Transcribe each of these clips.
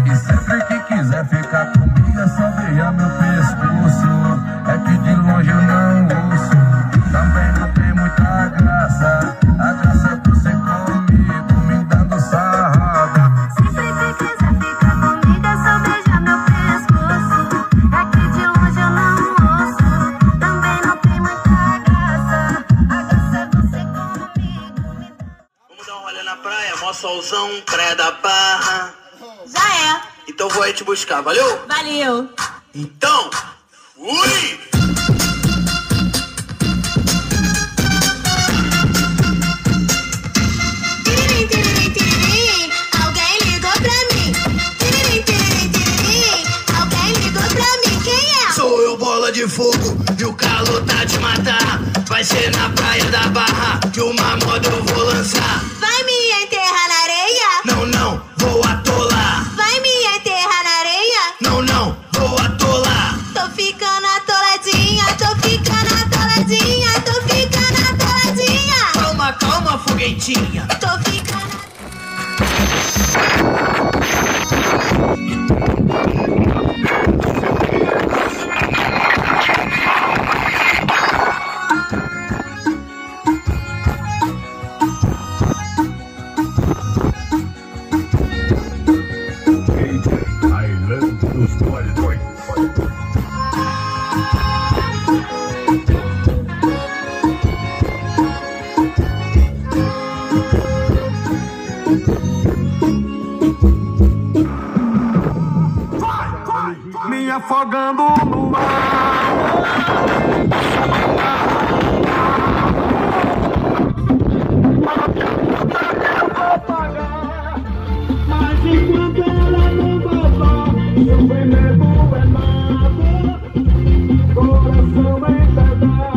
E sempre que quiser ficar comigo é só beijar meu pescoço. É que de longe eu não ouço, também não tem muita graça. A graça é você comigo, me dando sarrada. Sempre que quiser ficar comigo é só beijar meu pescoço. É que de longe eu não ouço, também não tem muita graça. A graça é você comigo, me dando. Vamos dar um rolê na praia, mó solzão, praia da Barra. Já é. Então vou aí te buscar, valeu? Valeu. Então, fui! Tiririm, tiririm, tiririm, alguém ligou pra mim. Tiririm, tiririm, tiririm, alguém ligou pra mim. Quem é? Sou eu, bola de fogo, e o calor tá de matar. Vai ser na praia da Barra que uma moda eu vou lançar. Vai me enterrar na areia? Não, não, vou atolar. Vai me enterrar na areia? Não, não, vou atolar. Tô ficando atoladinha, tô ficando atoladinha, tô ficando atoladinha. Calma, calma, foguetinha. Tô ficando. Me afogando no mar. Mas enquanto ela não voltar, seu veneno é nada, coração em pedaços.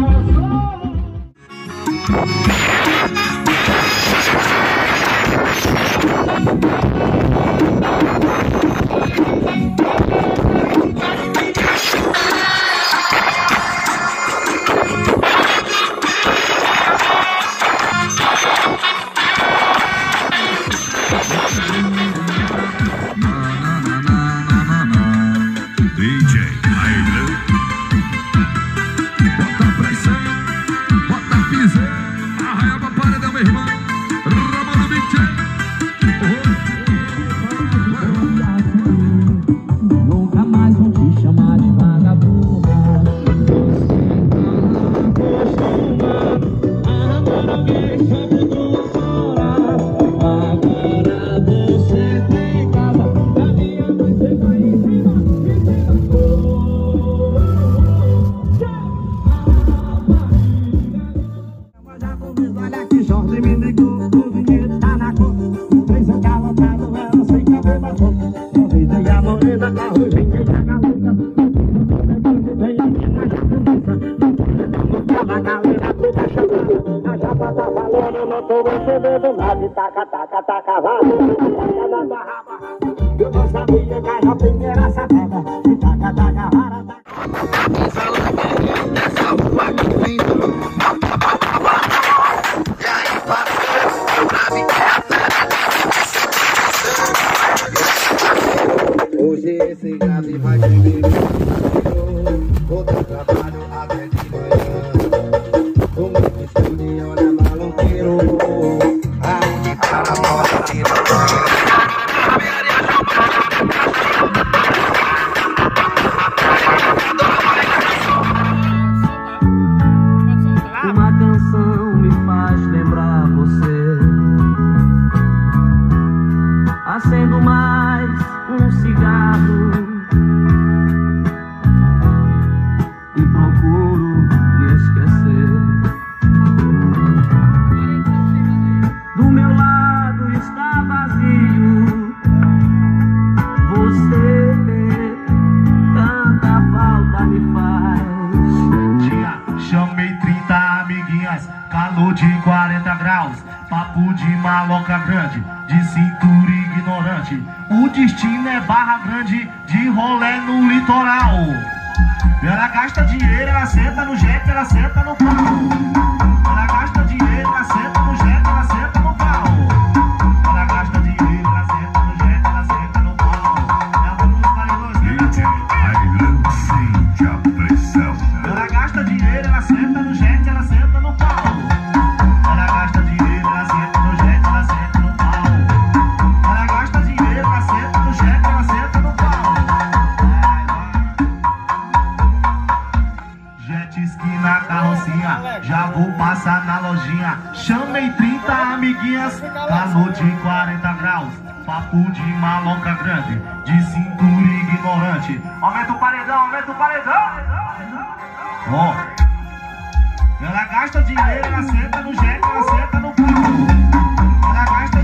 DJ Ailan. Bota pressão, bota piseira, arraia pra paredão, meu irmão. Ramona Biche. Nunca mais vou te chamar de vagabunda. Agora alguém sabe do chorar. Agora você tem casa, da minha mãe você vai ensinar. Olha que Jorge me ligou, o dinheiro tá na conta. O três acalantado, ela sem cabelo na boca. Sorriso e a morena, a ruivinha e a galega. Vem aqui na japonesa. A galera toda chamada, a japa tá valendo, eu não tô entendendo nada. Taca, taca, taca, vale. Eu não sabia que a japinha era safada. Taca, taca, vara, taca. Nessa rua que vem do e aí, parceiro, pra mim Hoje esse grave vai comigo. Todo trabalho até de manhã. O meu estúdio, olha, maloqueiro. Aonde tá na porta de manhã. Uma canção me faz lembrar você. Acendo mais um cigarro e procuro me esquecer. Do meu lado está vazio. Você tanta falta me faz. Chamei 30 amiguinhas, calor de 40 graus, papo de maloca grande, de cintura ignorante. O destino é Barra Grande, de rolê no litoral. Ela gasta dinheiro, ela senta no jet, ela senta no carro. Ela gasta dinheiro, ela senta no jet, ela senta no carro. senta no jet, ela senta no pau. Ela gasta dinheiro, ela senta no jet, ela senta no pau. Ela gasta dinheiro, ela senta no jet, ela senta no pau. Jet ski na carrocinha, já vou passar na lojinha. Chamei 30 amiguinhas, calor de 40 graus. Papo de maloca grande, de cintura ignorante. Aumenta o paredão, aumenta o paredão. Ó, ela gasta dinheiro, ela senta no jet, ela senta no pau. Ela gasta